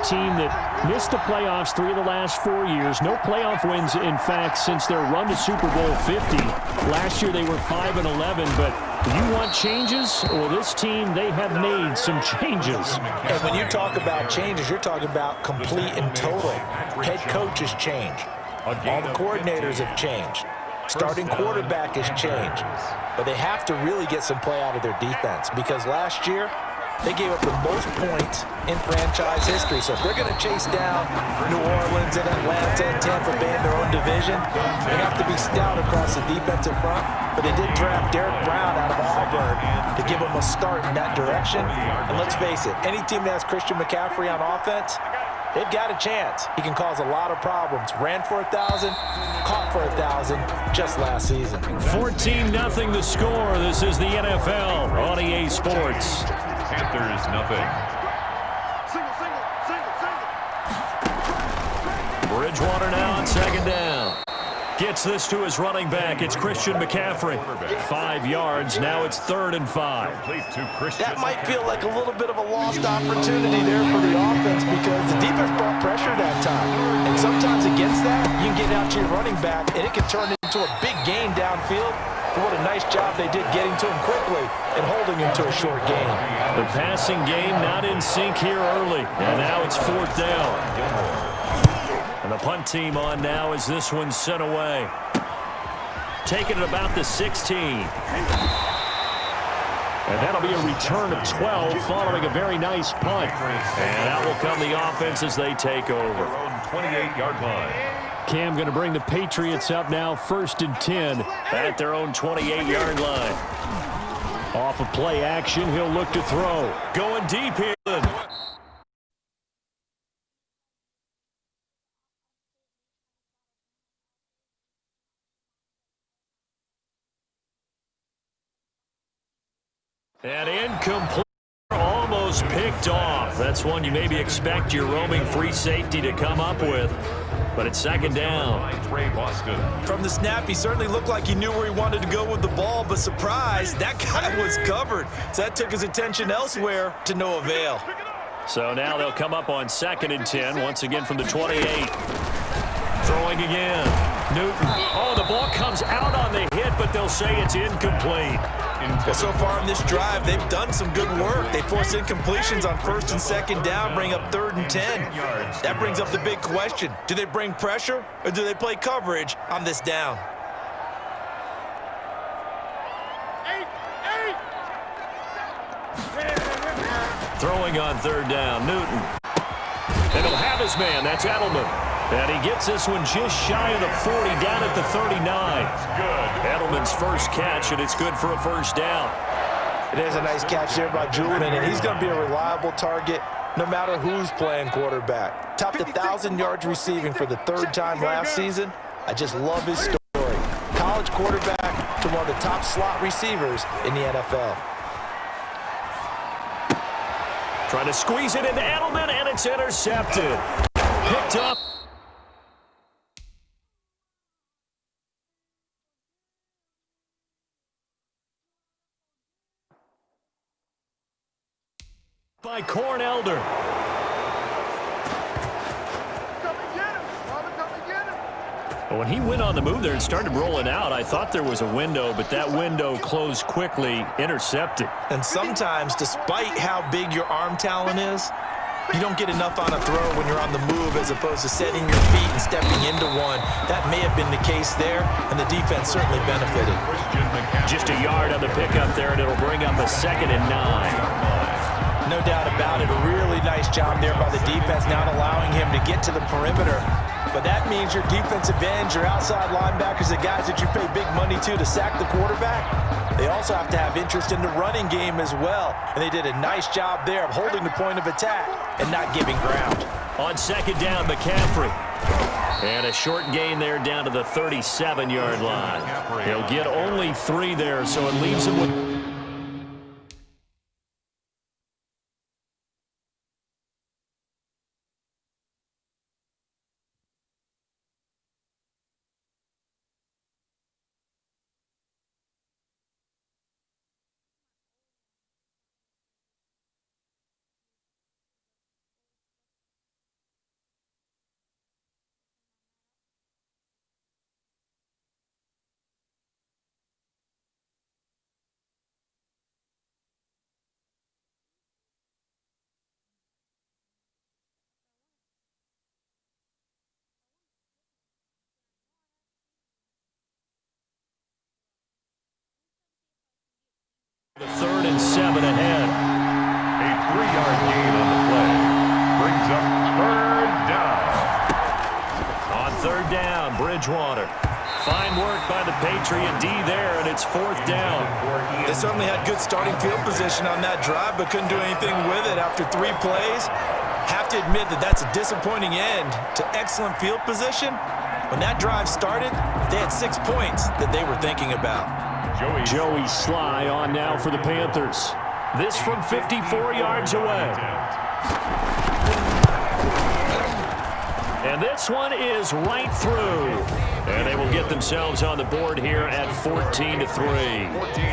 team that missed the playoffs 3 of the last 4 years. No playoff wins, in fact, since their run to Super Bowl 50. Last year they were 5-11, but you want changes? Well, this team, they have made some changes. And when you talk about changes, you're talking about complete and total. Head coaches change. All the coordinators have changed. Starting quarterback has changed. But they have to really get some play out of their defense because last year, they gave up the most points in franchise history. So if they're going to chase down New Orleans and Atlanta and Tampa Bay in their own division, they have to be stout across the defensive front. But they did draft Derek Brown out of Auburn to give them a start in that direction. And let's face it, any team that has Christian McCaffrey on offense, they've got a chance. He can cause a lot of problems. Ran for 1,000, caught for 1,000 just last season. 14-0 the score. This is the NFL on EA Sports. Panthers nothing. Bridgewater now on second down. Gets this to his running back. It's Christian McCaffrey. 5 yards. Now it's 3rd and 5. That might feel like a little bit of a lost opportunity there for the offense because the defense brought pressure that time. And sometimes against that, you can get out to your running back, and it can turn into a big gain downfield. But what a nice job they did getting to him quickly and holding him to a short gain. The passing game not in sync here early. And now it's 4th down. And the punt team on now as this one's sent away. Taking it about the 16. And that'll be a return of 12 following a very nice punt. And that will come the offense as they take over. 28-yard line. Cam going to bring the Patriots up now 1st and 10 at their own 28-yard line. Off of play action, he'll look to throw. Going deep here. And incomplete. Almost picked off. That's one you maybe expect your roaming free safety to come up with. But it's 2nd down. From the snap, he certainly looked like he knew where he wanted to go with the ball, but surprise, that guy was covered. So that took his attention elsewhere to no avail. So now they'll come up on 2nd and 10, once again from the 28. Throwing again. Newton. Oh, the ball comes out on the hit, but they'll say it's incomplete. Well, so far in this drive, they've done some good work. They force incompletions on 1st and 2nd down, bring up 3rd and 10. That brings up the big question. Do they bring pressure or do they play coverage on this down? Throwing on 3rd down, Newton. And he'll have his man. That's Edelman. And he gets this one just shy of the 40, down at the 39. Good. Edelman's first catch, and it's good for a 1st down. It is a nice catch there by Julian, and he's going to be a reliable target no matter who's playing quarterback. Topped 1,000 yards receiving for the 3rd time last season. I just love his story. College quarterback to one of the top slot receivers in the NFL. Trying to squeeze it into Edelman, and it's intercepted. Picked up. By Corn Elder. When he went on the move there and started rolling out, I thought there was a window, but that window closed quickly, intercepted. And sometimes, despite how big your arm talent is, you don't get enough on a throw when you're on the move as opposed to setting your feet and stepping into one. That may have been the case there, and the defense certainly benefited. Just a yard on the pickup there, and it'll bring up a 2nd and 9. No doubt about it. A really nice job there by the defense, not allowing him to get to the perimeter. But that means your defensive ends, your outside linebackers, the guys that you pay big money to sack the quarterback, they also have to have interest in the running game as well. And they did a nice job there of holding the point of attack and not giving ground. On 2nd down, McCaffrey. And a short gain there down to the 37-yard line. He'll get only 3 there, so it leaves him with... 3rd and 7 ahead. A 3-yard gain on the play. Brings up 3rd down. On 3rd down, Bridgewater. Fine work by the Patriot D there, and it's 4th down. They certainly had good starting field position on that drive, but couldn't do anything with it after 3 plays. Have to admit that that's a disappointing end to excellent field position. When that drive started, they had 6 points that they were thinking about. Joey Sly on now for the Panthers. This from 54 yards away. And this one is right through. And they will get themselves on the board here at 14-3. 14.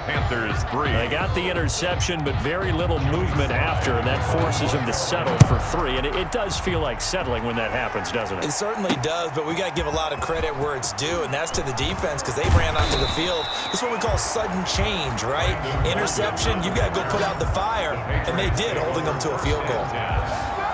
Panthers 3. They got the interception, but very little movement after, and that forces them to settle for 3. And it does feel like settling when that happens, doesn't it? It certainly does, but we got to give a lot of credit where it's due, and that's to the defense because they ran onto the field. This is what we call sudden change, right? Interception, you got to go put out the fire, and they did, holding them to a field goal.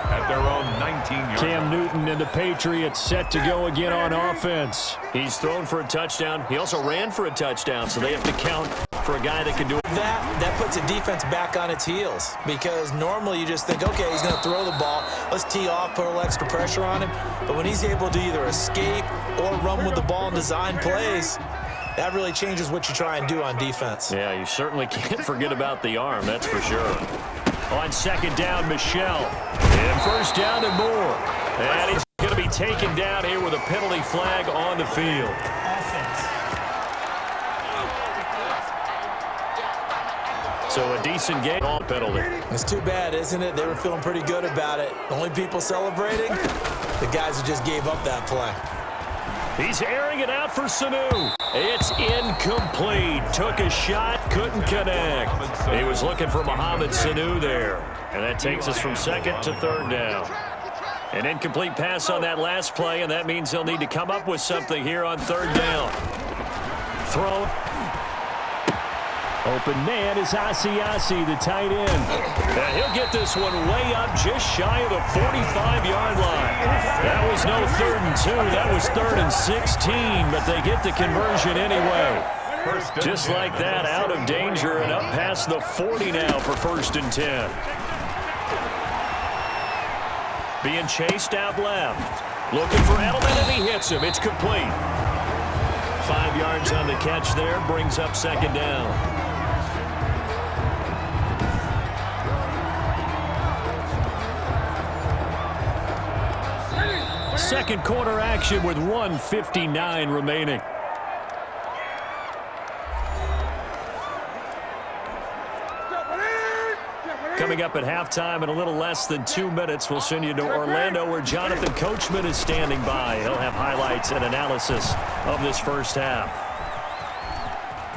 At their own 19-yard. Cam Newton and the Patriots set to go again on offense. He's thrown for a touchdown. He also ran for a touchdown, so they have to count for a guy that can do it. That puts a defense back on its heels because normally you just think, okay, he's going to throw the ball. Let's tee off, put a little extra pressure on him. But when he's able to either escape or run with the ball and design plays, that really changes what you try and do on defense. Yeah, you certainly can't forget about the arm, that's for sure. On 2nd down, Michelle. And 1st down and more. And he's going to be taken down here with a penalty flag on the field. So a decent game on penalty. It's too bad, isn't it? They were feeling pretty good about it. The only people celebrating, the guys who just gave up that play. He's airing it out for Sanu. It's incomplete. Took a shot, couldn't connect. He was looking for Mohamed Sanu there. And that takes us from 2nd to 3rd down. An incomplete pass on that last play, and that means they'll need to come up with something here on 3rd down. Throw. Open man is Asiasi, the tight end. And he'll get this one way up just shy of the 45-yard line. That was no 3rd and 2. That was 3rd and 16, but they get the conversion anyway. Just like that, out of danger and up past the 40 now for 1st and 10. Being chased out left. Looking for Edelman, and he hits him. It's complete. 5 yards on the catch there, brings up 2nd down. Second quarter action with 1:59 remaining. Coming up at halftime in a little less than 2 minutes, we'll send you to Orlando where Jonathan Coachman is standing by. He'll have highlights and analysis of this first half.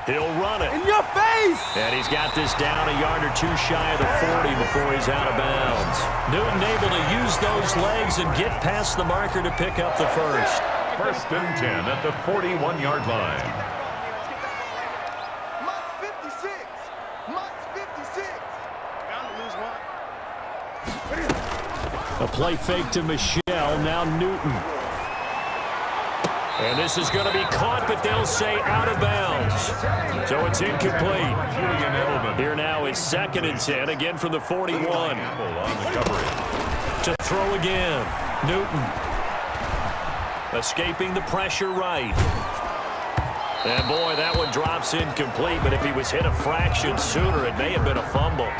He'll run it. In your face! And he's got this down a yard or 2 shy of the 40 before he's out of bounds. Newton able to use those legs and get past the marker to pick up the first. 1st and 10 at the 41-yard line. A play fake to Michelle, now Newton. And this is going to be caught, but they'll say out of bounds. So it's incomplete. Here now is 2nd and 10, again from the 41. To throw again, Newton. Escaping the pressure right. And boy, that one drops incomplete, but if he was hit a fraction sooner, it may have been a fumble.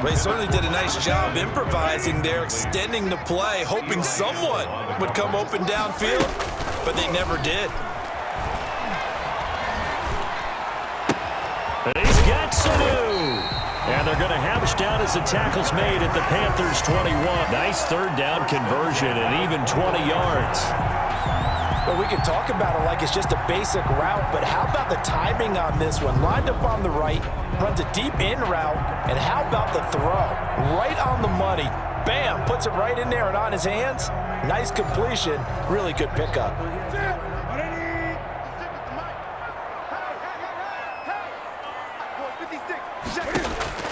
They certainly did a nice job improvising there, extending the play, hoping someone would come open downfield, but they never did. And he's got Sanu. And they're going to hammer down as the tackle's made at the Panthers' 21. Nice 3rd down conversion and even 20 yards. Well, we can talk about it like it's just a basic route, but how about the timing on this one? Lined up on the right, runs a deep in route, and how about the throw? Right on the money. Bam, puts it right in there and on his hands. Nice completion, really good pickup.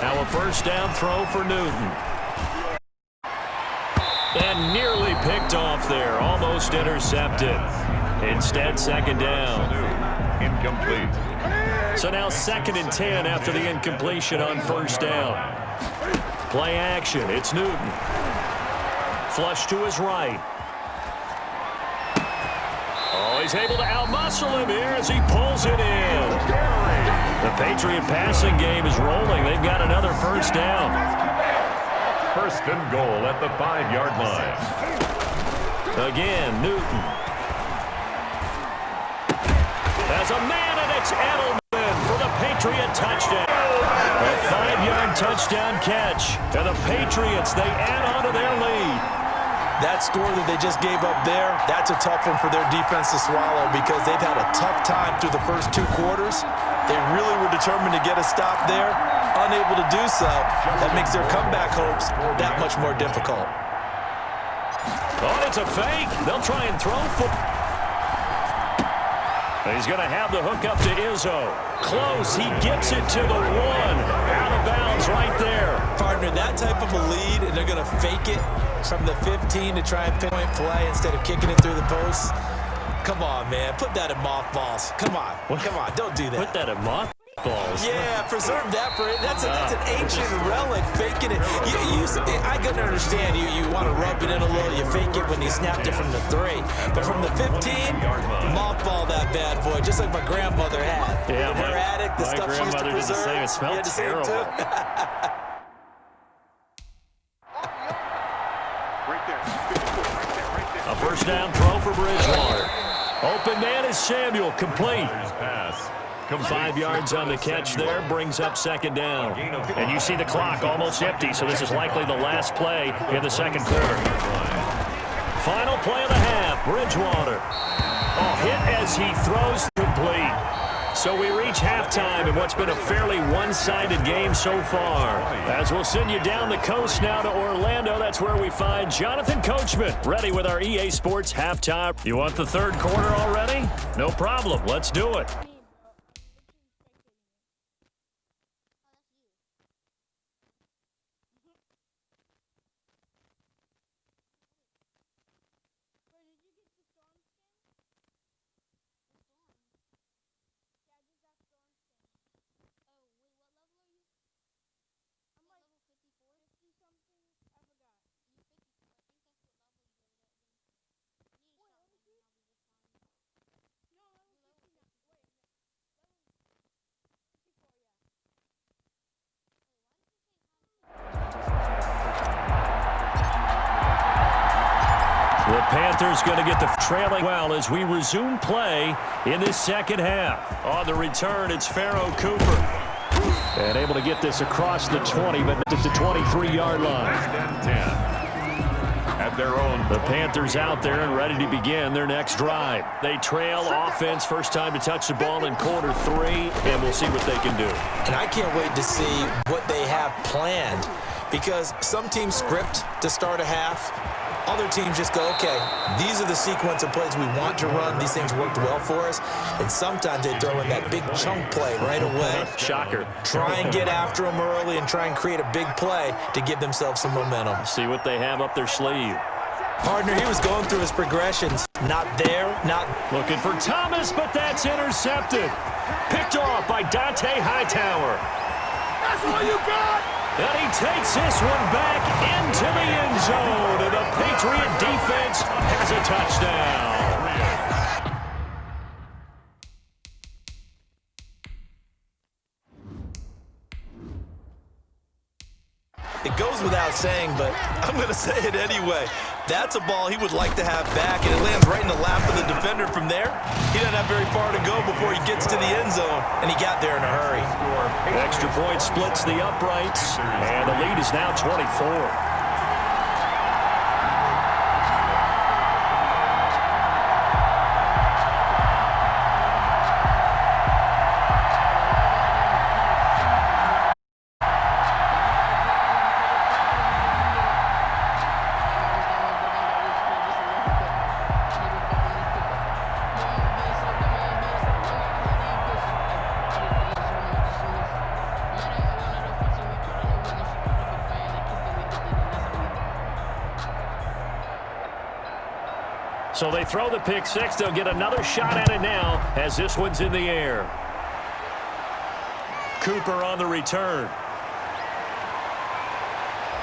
Now a 1st down throw for Newton. And nearly picked off there, almost intercepted. Instead, 2nd down. Incomplete. So now 2nd and 10 after the incompletion on first down. Play action. It's Newton. Flush to his right. Oh, he's able to outmuscle him here as he pulls it in. The Patriot passing game is rolling. They've got another first down. 1st and goal at the 5-yard line. Again, Newton. There's a man, and it's Edelman for the Patriot touchdown. A 5-yard touchdown catch. And the Patriots, they add on to their lead. That score that they just gave up there, that's a tough one for their defense to swallow because they've had a tough time through the first 2 quarters. They really were determined to get a stop there. Unable to do so, that makes their comeback hopes that much more difficult. Oh, it's a fake. They'll try and throw for. He's going to have the hook up to Izzo. Close. He gets it to the 1. Out of bounds right there. Partner, that type of a lead, and they're going to fake it from the 15 to try and pinpoint play instead of kicking it through the post. Come on, man. Put that in mothballs. Come on. Come on. Don't do that. Put that in mothballs. Yeah, preserve that for it. That's an ancient relic, faking it. I couldn't understand. You want to rub it in a little. You fake it when you snapped it from the 3. But from the 15, mothball that bad boy, just like my grandmother had. Yeah, in her attic, the stuff she used to preserve. Did the same. It smelled terrible. A first down throw for Bridgewater. Open man is Samuel, complete. Pass. 5 yards on the catch there, brings up 2nd down. And you see the clock almost empty, so this is likely the last play in the 2nd quarter. Final play of the half, Bridgewater. Hit as he throws, complete. So we reach halftime in what's been a fairly one-sided game so far. As we'll send you down the coast now to Orlando, that's where we find Jonathan Coachman, ready with our EA Sports halftime. You want the 3rd quarter already? No problem. Let's do it. The Panthers going to get the trailing well as we resume play in this 2nd half. On the return, it's Pharaoh Cooper. And able to get this across the 20, but at the 23-yard line. 10 at their own. The Panthers out there and ready to begin their next drive. They trail offense, first time to touch the ball in quarter 3, and we'll see what they can do. And I can't wait to see what they have planned because some teams script to start a half. Other teams just go, okay, these are the sequence of plays we want to run. These things worked well for us. And sometimes they throw in that big chunk play right away. Shocker. Try and get after them early and try and create a big play to give themselves some momentum. See what they have up their sleeve. Partner, he was going through his progressions. Not there, not... Looking for Thomas, but that's intercepted. Picked off by Dante Hightower. That's all you got! And he takes this one back into the end zone, and the Patriot defense has a touchdown. It goes without saying, but I'm going to say it anyway. That's a ball he would like to have back, and it lands right in the lap of the defender from there. He doesn't have very far to go before he gets to the end zone, and he got there in a hurry. Extra point splits the uprights, and the lead is now 24. So they throw the pick six. They'll get another shot at it now as this one's in the air. Cooper on the return.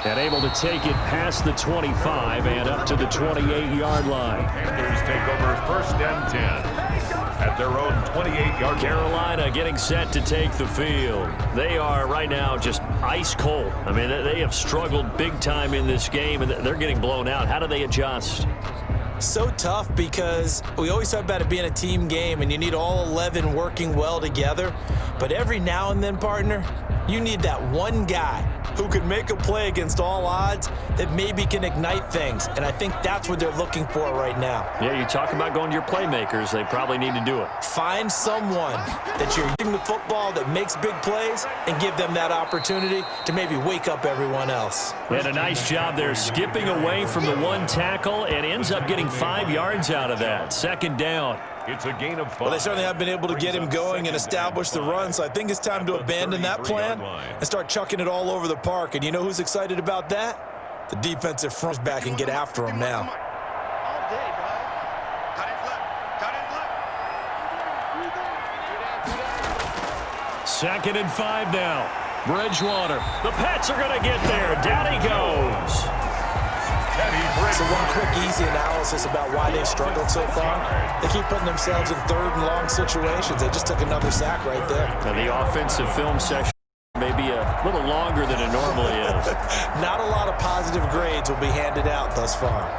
And able to take it past the 25 and up to the 28-yard line. Panthers take over 1st and 10 at their own 28-yard line. Carolina getting set to take the field. They are right now just ice cold. I mean, they have struggled big time in this game, and they're getting blown out. How do they adjust? So tough because we always talk about it being a team game, and you need all 11 working well together. But every now and then, partner, you need that one guy who can make a play against all odds that maybe can ignite things. And I think that's what they're looking for right now. Yeah, you talk about going to your playmakers. They probably need to do it. Find someone that you're giving the football that makes big plays and give them that opportunity to maybe wake up everyone else. And a nice job there skipping away from the one tackle and ends up getting 5 yards out of that. 2nd down. It's a gain of 5. Well, they certainly have been able to get him going and establish the run, so I think it's time to abandon that plan and start chucking it all over the park. And you know who's excited about that? The defensive front back and get after him now. Second and 5 now. Bridgewater. The Pats are going to get there. Down he goes. So one quick, easy analysis about why they've struggled so far. They keep putting themselves in 3rd and long situations. They just took another sack right there. And the offensive film session may be a little longer than it normally is. Not a lot of positive grades will be handed out thus far.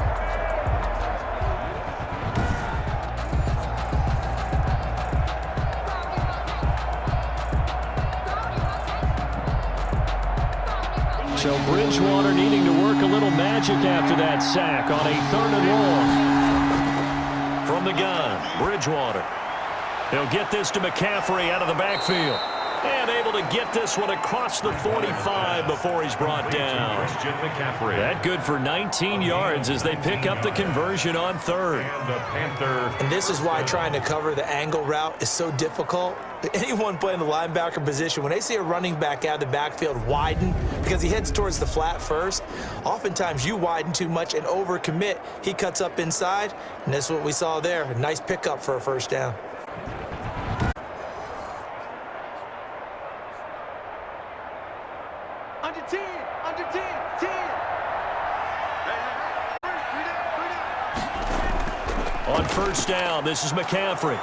So Bridgewater needing to work a little magic after that sack on a 3rd and long. From the gun, Bridgewater. He'll get this to McCaffrey out of the backfield. And able to get this one across the 45 before he's brought down. That good for 19 yards as they pick up the conversion on 3rd. And this is why trying to cover the angle route is so difficult. Anyone playing the linebacker position, when they see a running back out of the backfield widen because he heads towards the flat first, oftentimes you widen too much and overcommit. He cuts up inside, and that's what we saw there. A nice pickup for a 1st down. Under 10, 10. On 1st down, this is McCaffrey.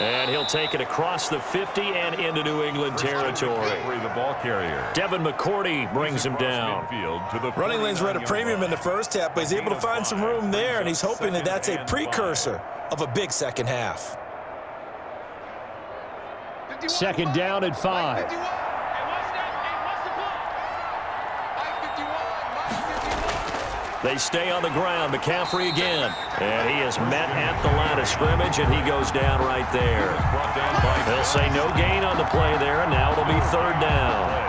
And he'll take it across the 50 and into New England territory. The ball carrier. Devin McCourty brings him down. Running lanes were at a premium in the 1st half, but he's able to find some room there, and he's hoping that that's a precursor of a big 2nd half. 2nd down at 5. They stay on the ground. McCaffrey again. And he is met at the line of scrimmage, and he goes down right there. They'll say no gain on the play there, and now it'll be 3rd down.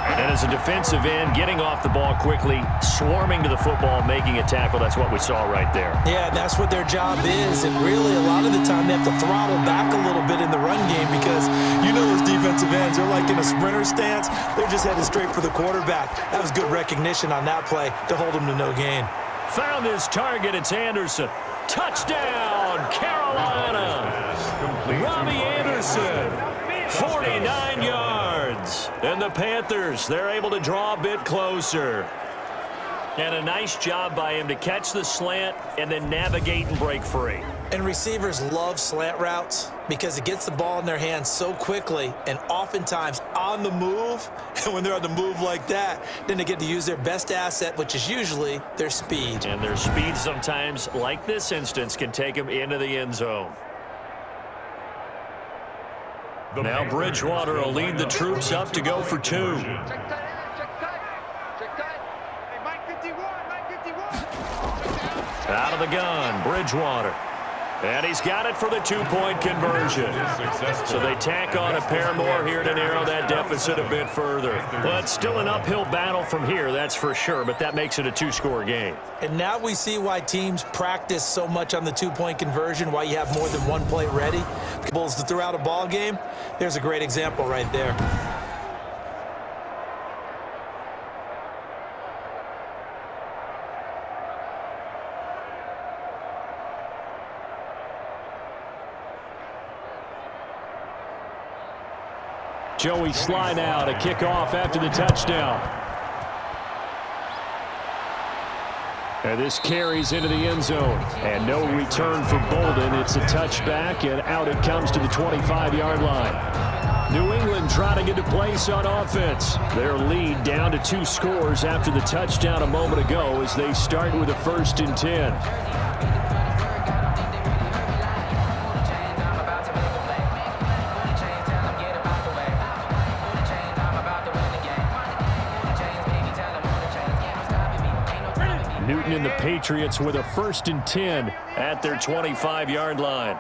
And as a defensive end, getting off the ball quickly, swarming to the football, making a tackle, that's what we saw right there. Yeah, that's what their job is, and really a lot of the time they have to throttle back a little bit in the run game because you know those defensive ends, they're like in a sprinter stance. They're just headed straight for the quarterback. That was good recognition on that play to hold him to no gain. Found his target. It's Anderson. Touchdown, Carolina. Robbie Anderson, 49 yards. And the Panthers, they're able to draw a bit closer. And a nice job by him to catch the slant and then navigate and break free. And receivers love slant routes because it gets the ball in their hands so quickly and oftentimes on the move. And when they're on the move like that, then they get to use their best asset, which is usually their speed. And their speed sometimes, like this instance, can take them into the end zone. Now Bridgewater will lead the troops up to go for 2. Out of the gun, Bridgewater. And he's got it for the 2-point conversion. So they tack on a pair more here to narrow that deficit a bit further. But still an uphill battle from here, that's for sure. But that makes it a 2-score game. And now we see why teams practice so much on the 2-point conversion, why you have more than one play ready. Bulls to throw out a ball game. There's a great example right there. Joey slide out, a kickoff after the touchdown. And this carries into the end zone. And no return for Bolden. It's a touchback, and out it comes to the 25-yard line. New England trying to get a place on offense. Their lead down to 2 scores after the touchdown a moment ago as they start with a 1st and 10. Newton and the Patriots with a 1st and 10 at their 25-yard line.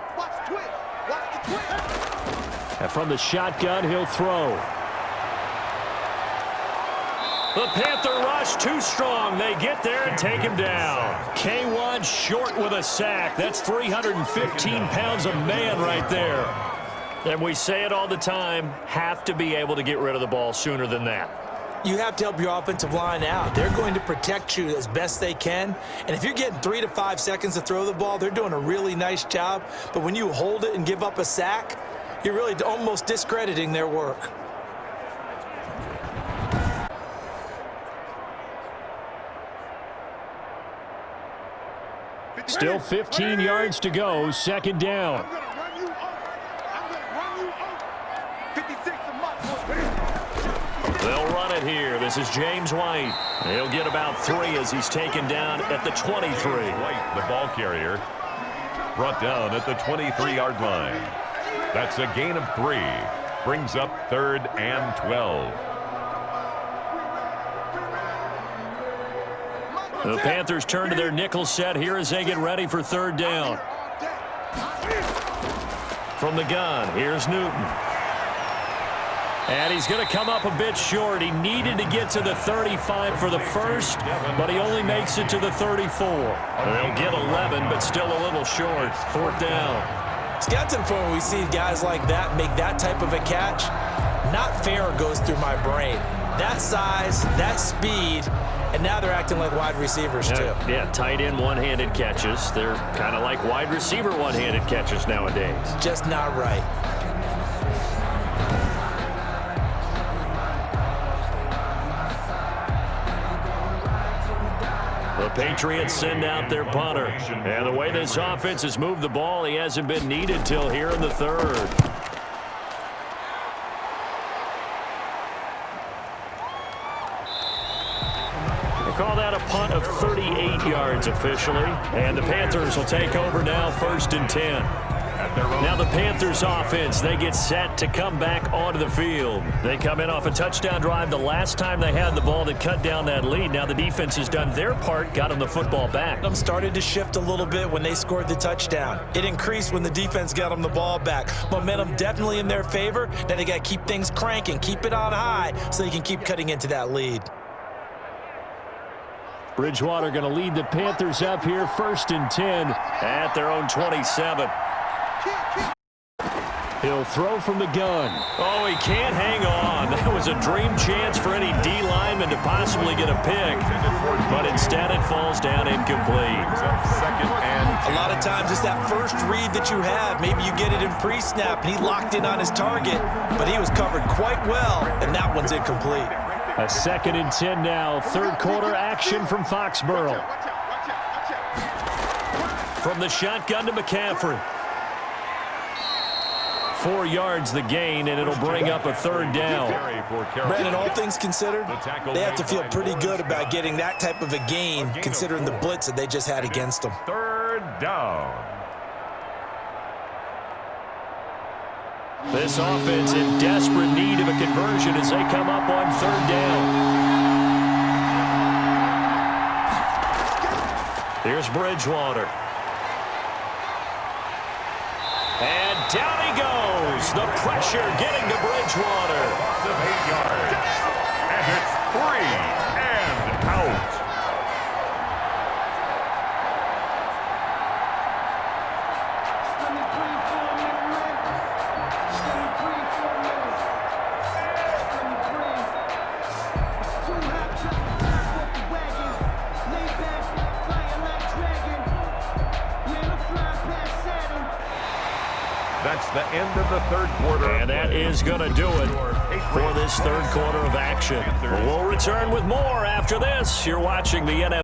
And from the shotgun, he'll throw. The Panther rush too strong. They get there and take him down. K1 short with a sack. That's 315 pounds of man right there. And we say it all the time, have to be able to get rid of the ball sooner than that. You have to help your offensive line out. They're going to protect you as best they can. And if you're getting 3 to 5 seconds to throw the ball, they're doing a really nice job. But when you hold it and give up a sack, you're really almost discrediting their work. Still 15 yards to go, 2nd down. They'll run it here. This is James White. He'll get about 3 as he's taken down at the 23. White, the ball carrier, brought down at the 23-yard line. That's a gain of 3. Brings up 3rd and 12. The Panthers turn to their nickel set here as they get ready for 3rd down. From the gun, here's Newton. And he's going to come up a bit short. He needed to get to the 35 for the first, but he only makes it to the 34. They'll get 11, but still a little short. 4th down. It's got to the point where we see guys like that make that type of a catch. Not fair goes through my brain. That size, that speed, and now they're acting like wide receivers too. Yeah, tight end one-handed catches. They're kind of like wide receiver one-handed catches nowadays. Just not right. The Patriots send out their punter. And the way this offense has moved the ball, he hasn't been needed till here in the 3rd. Call that a punt of 38 yards officially. And the Panthers will take over now, 1st and 10. Now the Panthers offense, they get set to come back onto the field. They come in off a touchdown drive the last time they had the ball that cut down that lead. Now the defense has done their part, got them the football back. Them started to shift a little bit when they scored the touchdown. It increased when the defense got them the ball back. Momentum definitely in their favor. Now they got to keep things cranking, keep it on high so they can keep cutting into that lead. Bridgewater going to lead the Panthers up here, 1st and 10 at their own 27. He'll throw from the gun. Oh, he can't hang on. That was a dream chance for any D lineman to possibly get a pick, but instead it falls down incomplete. A lot of times it's that first read that you have. Maybe you get it in pre-snap, and he locked in on his target, but he was covered quite well, and that one's incomplete. A 2nd and 10 now. 3rd quarter action from Foxborough. From the shotgun to McCaffrey. 4 yards the gain, and it'll bring up a 3rd down. Brandon, all things considered, they have to feel pretty good about getting that type of a gain, considering the blitz that they just had against them. 3rd down. This offense in desperate need of a conversion as they come up on 3rd down. Here's Bridgewater. And down he goes. The pressure getting to Bridgewater. Loss of 8 yards. And it's 3 and out. That's the end of the third quarter. And that is going to do it for this third quarter of action. We'll return with more after this. You're watching the NFL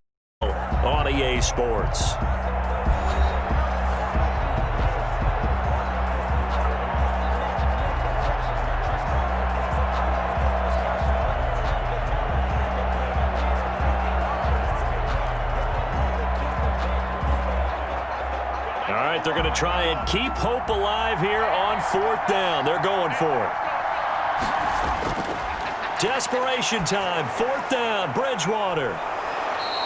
on EA Sports. All right, they're going to try and keep hope alive here on fourth down. They're going for it. Desperation time. Fourth down. Bridgewater.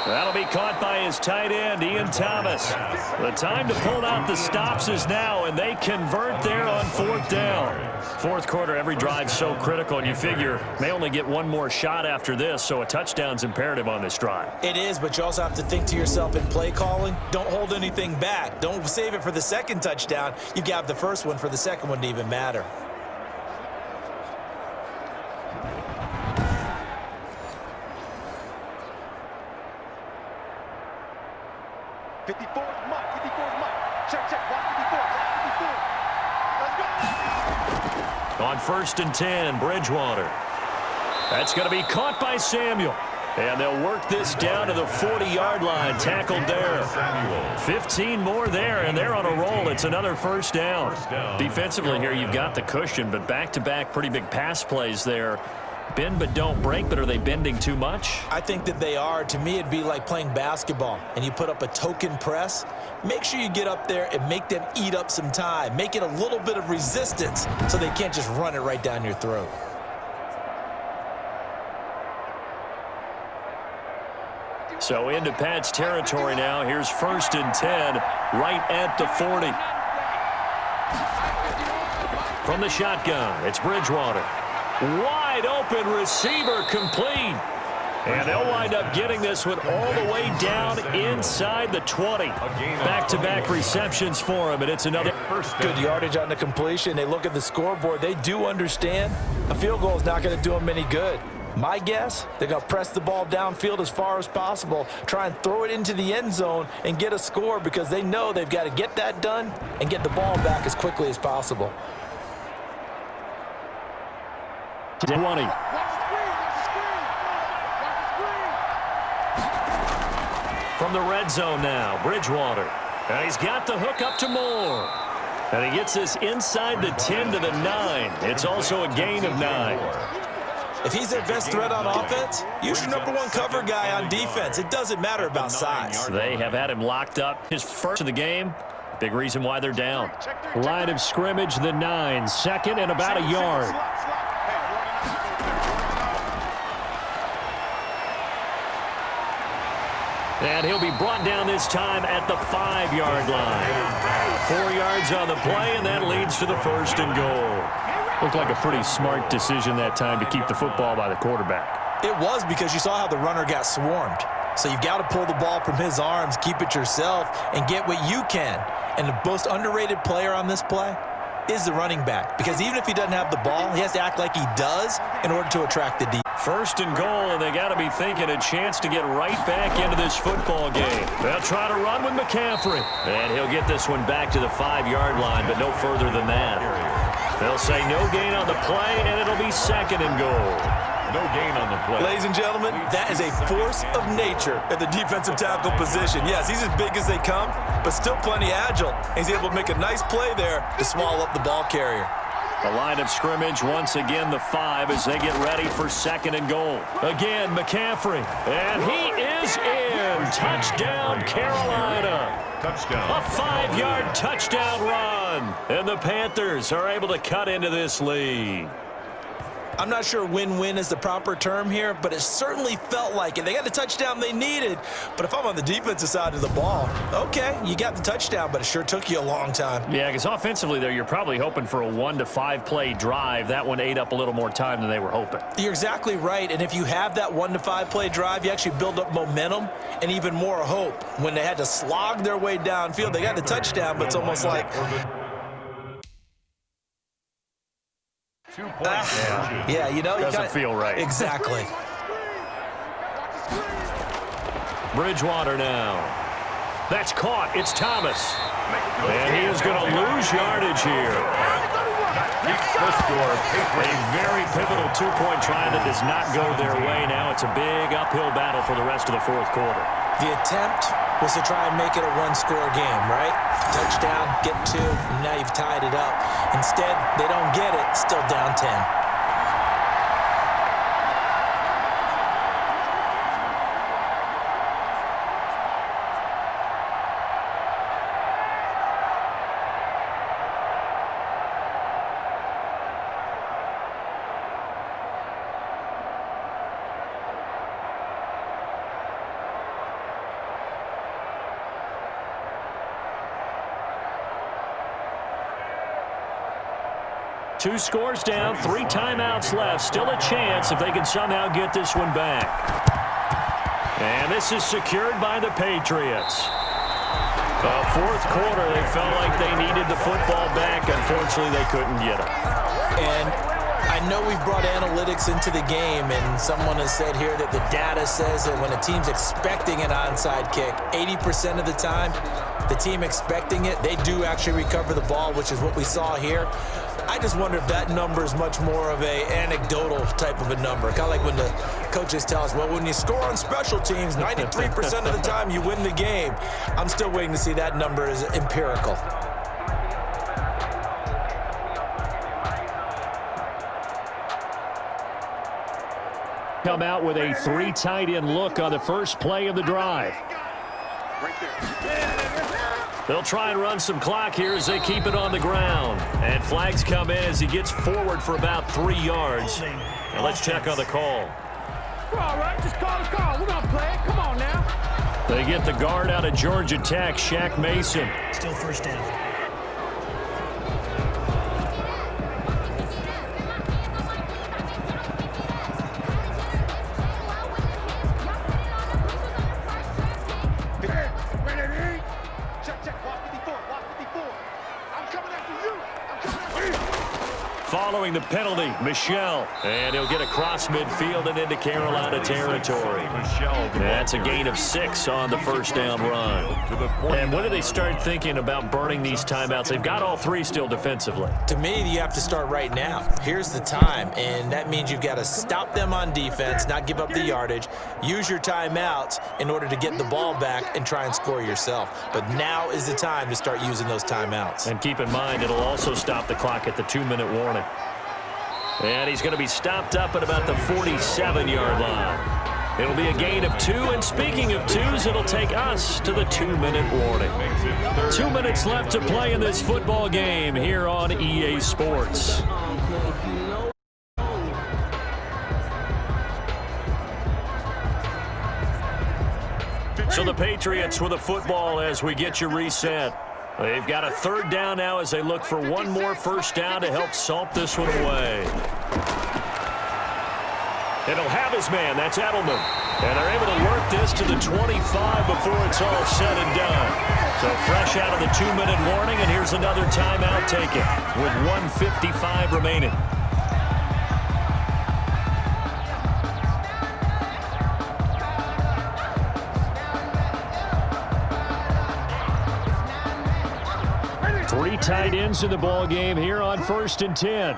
That'll be caught by his tight end, Ian Thomas. The time to pull out the stops is now, and they convert there on fourth down. Fourth quarter, every drive so critical, and you figure may only get one more shot after this, so a touchdown's imperative on this drive. It is, but you also have to think to yourself in play calling, don't hold anything back. Don't save it for the second touchdown. You got the first one for the second one to even matter. On first and 10, Bridgewater. That's going to be caught by Samuel. And they'll work this down to the 40-yard line, tackled there. 15 more there, and they're on a roll. It's another first down. Defensively here, you've got the cushion, but back-to-back pretty big pass plays there. Bend but don't break, but are they bending too much? I think that they are. To me, it'd be like playing basketball, and you put up a token press. Make sure you get up there and make them eat up some time. Make it a little bit of resistance so they can't just run it right down your throat. So into Pat's territory now. Here's first and 10, right at the 40. From the shotgun, it's Bridgewater. Wide open receiver complete. And they'll wind up getting this one all the way down inside the 20. Back-to-back receptions for him, and it's another. Good yardage on the completion. They look at the scoreboard. They do understand a field goal is not going to do them any good. My guess, they're going to press the ball downfield as far as possible, try and throw it into the end zone and get a score because they know they've got to get that done and get the ball back as quickly as possible. 20. From the red zone now, Bridgewater. And he's got the hook up to Moore. And he gets this inside the 10 to the 9. It's also a gain of 9. If he's their best threat on offense, use your number one cover guy on defense. It doesn't matter about size. They have had him locked up his first of the game. Big reason why they're down. Line of scrimmage, the 9. Second and about a yard. And he'll be brought down this time at the 5-yard line. 4 yards on the play, and that leads to the first and goal. Looked like a pretty smart decision that time to keep the football by the quarterback. It was because you saw how the runner got swarmed. So you've got to pull the ball from his arms, keep it yourself, and get what you can. And the most underrated player on this play is the running back. Because even if he doesn't have the ball, he has to act like he does in order to attract the defense. First and goal, and they got to be thinking a chance to get right back into this football game. They'll try to run with McCaffrey. And he'll get this one back to the 5-yard line, but no further than that. They'll say no gain on the play, and it'll be second and goal. No gain on the play. Ladies and gentlemen, that is a force of nature at the defensive tackle position. Yes, he's as big as they come, but still plenty agile. He's able to make a nice play there to swallow up the ball carrier. The line of scrimmage, once again, the 5 as they get ready for second and goal. Again, McCaffrey. And he is in. Touchdown, Carolina. Touchdown. A 5-yard touchdown run. And the Panthers are able to cut into this lead. I'm not sure win-win is the proper term here, but it certainly felt like it. They got the touchdown they needed, but if I'm on the defensive side of the ball, okay, you got the touchdown, but it sure took you a long time. Yeah, because offensively, though, you're probably hoping for a 1 to 5 play drive. That one ate up a little more time than they were hoping. You're exactly right, and if you have that 1 to 5 play drive, you actually build up momentum and even more hope. When they had to slog their way downfield, they got the touchdown, but it's almost like... 2 points. Yeah, you know, doesn't feel right. Exactly. Bridgewater now. That's caught. It's Thomas. And he is going to lose yardage here. The score. A very pivotal two-point try that does not go their way. Now it's a big uphill battle for the rest of the fourth quarter. The attempt was to try and make it a one-score game, right? Touchdown, get two, and now you've tied it up. Instead, they don't get it, still down 10. Two scores down, 3 timeouts left. Still a chance if they can somehow get this one back. And this is secured by the Patriots. The fourth quarter, they felt like they needed the football back. Unfortunately, they couldn't get it. And I know we've brought analytics into the game, and someone has said here that the data says that when a team's expecting an onside kick, 80% of the time, the team expecting it, they do actually recover the ball, which is what we saw here. I just wonder if that number is much more of a anecdotal type of a number. Kind of like when the coaches tell us, well, when you score on special teams, 93% of the time you win the game. I'm still waiting to see that number is empirical. Come out with a 3 tight end look on the first play of the drive. They'll try and run some clock here as they keep it on the ground. And flags come in as he gets forward for about 3 yards. Now let's check on the call. We're all right. Just call the call. We're going to play it. Come on now. They get the guard out of Georgia Tech, Shaq Mason. Still first down. Following the penalty, Michelle. And he'll get across midfield and into Carolina territory. That's a gain of 6 on the first down run. And when do they start thinking about burning these timeouts? They've got all 3 still defensively. To me, you have to start right now. Here's the time, and that means you've got to stop them on defense, not give up the yardage, use your timeouts in order to get the ball back and try and score yourself. But now is the time to start using those timeouts. And keep in mind, it'll also stop the clock at the 2-minute warning. And he's going to be stopped up at about the 47-yard line. It'll be a gain of 2, and speaking of 2s, it'll take us to the 2-minute warning. 2 minutes left to play in this football game here on EA Sports. So the Patriots with the football as we get you reset. They've got a 3rd down now as they look for one more first down to help salt this one away. And he'll have his man. That's Edelman. And they're able to work this to the 25 before it's all said and done. So fresh out of the 2-minute warning, and here's another timeout taken with 1:55 remaining. Three tight ends in the ball game here on 1st and 10.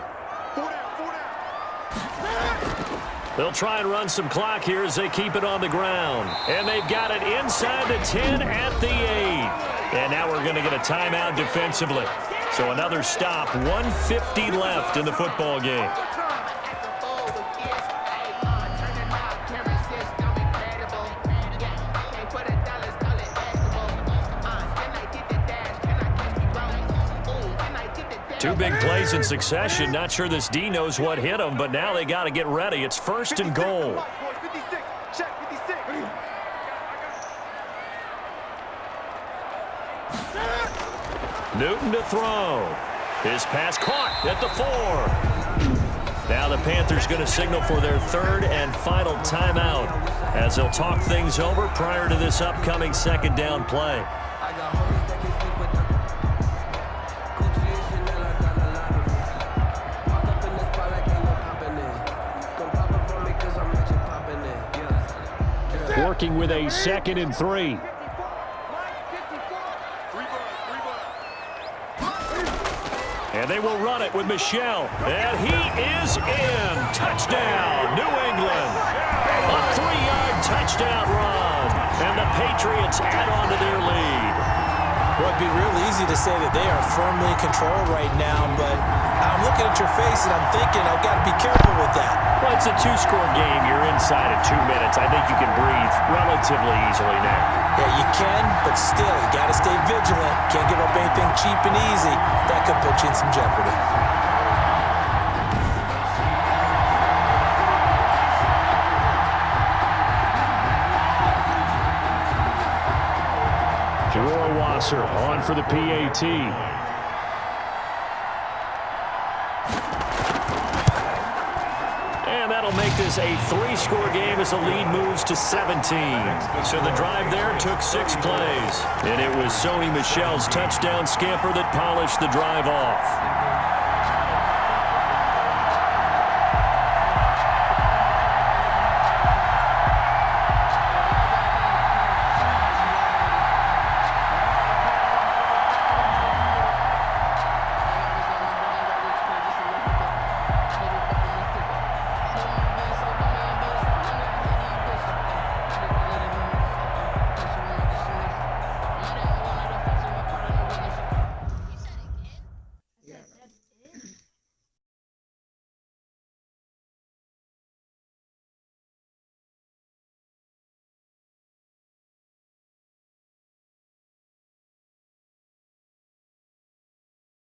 They'll try and run some clock here as they keep it on the ground. And they've got it inside the 10 at the 8. And now we're going to get a timeout defensively. So another stop, 1:50 left in the football game. Two big plays in succession. Not sure this D knows what hit him, but now they got to get ready. It's 1st and goal. Newton to throw. His pass caught at the 4. Now the Panthers going to signal for their 3rd and final timeout as they'll talk things over prior to this upcoming 2nd down play. Working with a 2nd and 3. And they will run it with Michel. And he is in. Touchdown, New England. A 3-yard touchdown run. And the Patriots add on to their lead. Well, it'd be real easy to say that they are firmly in control right now, but I'm looking at your face and I'm thinking I've got to be careful with that. Well, it's a 2-score game. You're inside of 2 minutes. I think you can breathe relatively easily now. Yeah, you can, but still, you got to stay vigilant. Can't give up anything cheap and easy. That could put you in some jeopardy. Wasser on for the PAT. And that'll make this a 3-score game as the lead moves to 17. So the drive there took 6 plays. And it was Sony Michel's touchdown scamper that polished the drive off.